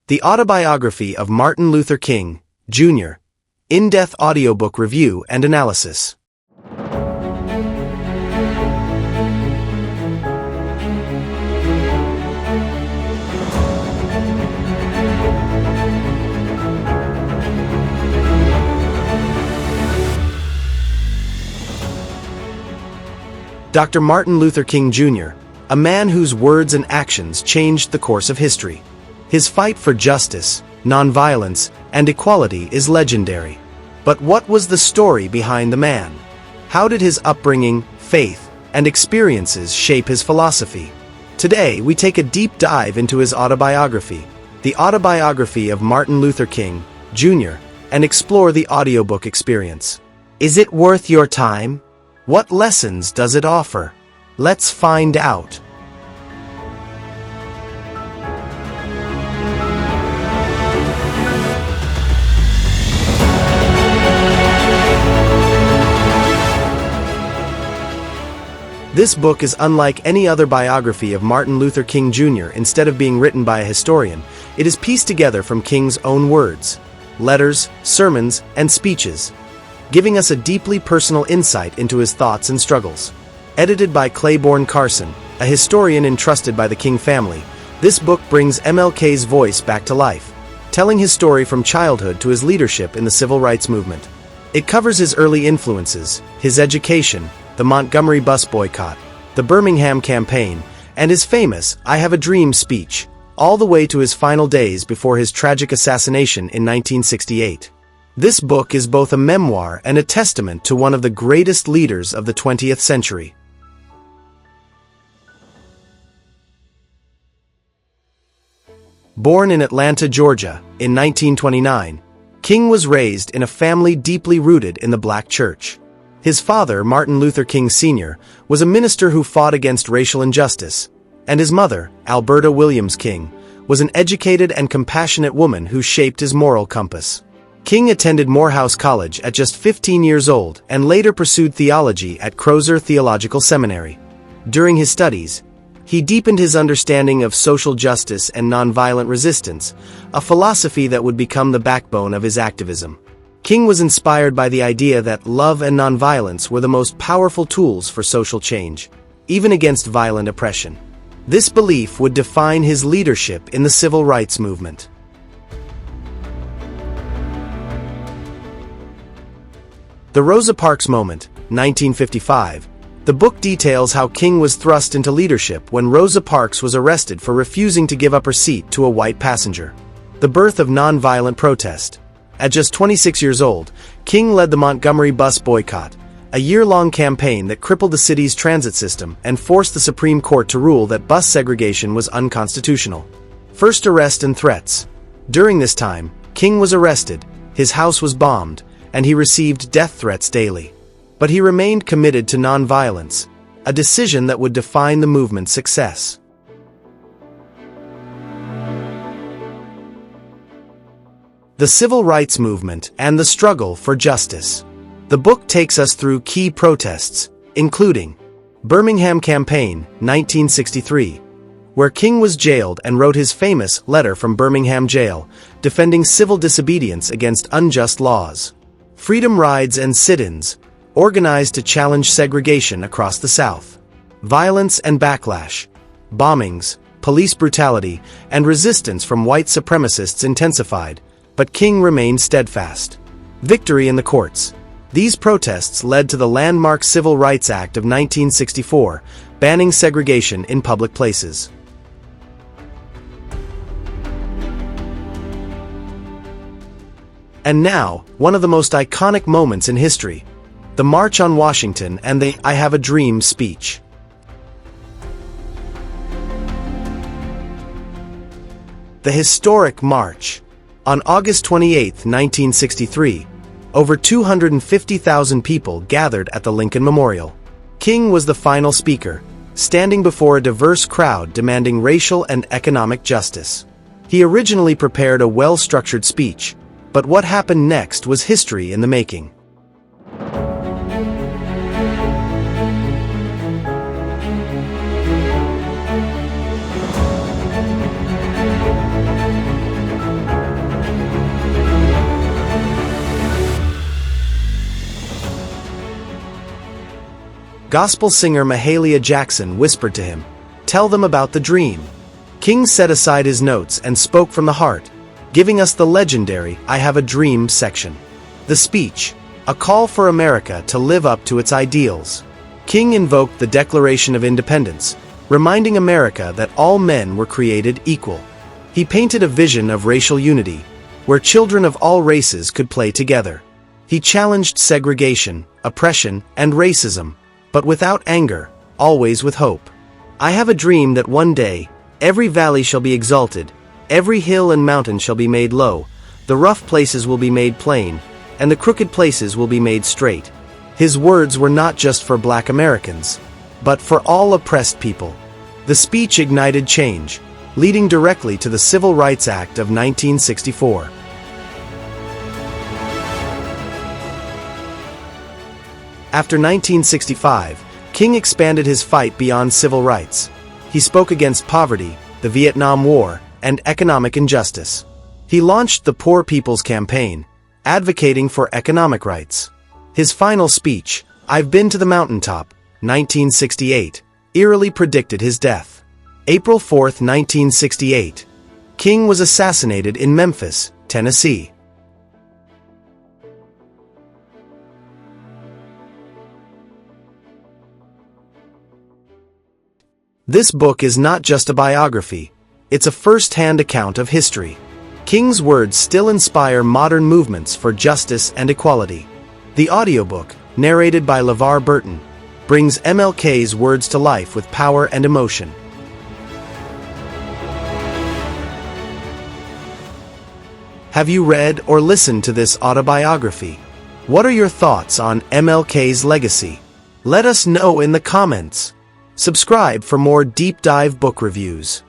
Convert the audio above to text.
The Autobiography of Martin Luther King, Jr., in-depth audiobook review and analysis. Dr. Martin Luther King Jr., a man whose words and actions changed the course of history. His fight for justice, nonviolence, and equality is legendary. But what was the story behind the man? How did his upbringing, faith, and experiences shape his philosophy? Today, we take a deep dive into his autobiography, The Autobiography of Martin Luther King, Jr., and explore the audiobook experience. Is it worth your time? What lessons does it offer? Let's find out. This book is unlike any other biography of Martin Luther King Jr. Instead of being written by a historian, it is pieced together from King's own words, letters, sermons, and speeches, giving us a deeply personal insight into his thoughts and struggles. Edited by Clayborne Carson, a historian entrusted by the King family, this book brings MLK's voice back to life, telling his story from childhood to his leadership in the civil rights movement. It covers his early influences, his education, the Montgomery bus boycott, the Birmingham campaign, and his famous "I Have a Dream" speech, all the way to his final days before his tragic assassination in 1968. This book is both a memoir and a testament to one of the greatest leaders of the 20th century. Born in Atlanta, Georgia, in 1929, King was raised in a family deeply rooted in the Black church. His father, Martin Luther King Sr., was a minister who fought against racial injustice, and his mother, Alberta Williams King, was an educated and compassionate woman who shaped his moral compass. King attended Morehouse College at just 15 years old and later pursued theology at Crozer Theological Seminary. During his studies, he deepened his understanding of social justice and nonviolent resistance, a philosophy that would become the backbone of his activism. King was inspired by the idea that love and nonviolence were the most powerful tools for social change, even against violent oppression. This belief would define his leadership in the civil rights movement. The Rosa Parks Moment, 1955. The book details how King was thrust into leadership when Rosa Parks was arrested for refusing to give up her seat to a white passenger. The birth of nonviolent protest. At just 26 years old, King led the Montgomery bus boycott, a year-long campaign that crippled the city's transit system and forced the Supreme Court to rule that bus segregation was unconstitutional. First arrest and threats. During this time, King was arrested, his house was bombed, and he received death threats daily. But he remained committed to nonviolence, a decision that would define the movement's success. The Civil Rights Movement and the Struggle for Justice. The book takes us through key protests, including Birmingham Campaign, 1963, where King was jailed and wrote his famous Letter from Birmingham Jail, defending civil disobedience against unjust laws. Freedom Rides and Sit-ins, organized to challenge segregation across the South. Violence and backlash. Bombings, police brutality, and resistance from white supremacists intensified, but King remained steadfast. Victory in the courts. These protests led to the landmark Civil Rights Act of 1964, banning segregation in public places. And now, one of the most iconic moments in history, the March on Washington and the "I Have a Dream" speech. The historic march. On August 28, 1963, over 250,000 people gathered at the Lincoln Memorial. King was the final speaker, standing before a diverse crowd demanding racial and economic justice. He originally prepared a well-structured speech, but what happened next was history in the making. Gospel singer Mahalia Jackson whispered to him, "Tell them about the dream." King set aside his notes and spoke from the heart, giving us the legendary "I Have a Dream" section. The speech, a call for America to live up to its ideals. King invoked the Declaration of Independence, reminding America that all men were created equal. He painted a vision of racial unity, where children of all races could play together. He challenged segregation, oppression, and racism, but without anger, always with hope. "I have a dream that one day, every valley shall be exalted, every hill and mountain shall be made low, the rough places will be made plain, and the crooked places will be made straight." His words were not just for Black Americans, but for all oppressed people. The speech ignited change, leading directly to the Civil Rights Act of 1964. After 1965, King expanded his fight beyond civil rights. He spoke against poverty, the Vietnam War, and economic injustice. He launched the Poor People's Campaign, advocating for economic rights. His final speech, "I've Been to the Mountaintop," 1968, eerily predicted his death. April 4, 1968. King was assassinated in Memphis, Tennessee. This book is not just a biography, it's a first-hand account of history. King's words still inspire modern movements for justice and equality. The audiobook, narrated by LeVar Burton, brings MLK's words to life with power and emotion. Have you read or listened to this autobiography? What are your thoughts on MLK's legacy? Let us know in the comments. Subscribe for more deep dive book reviews.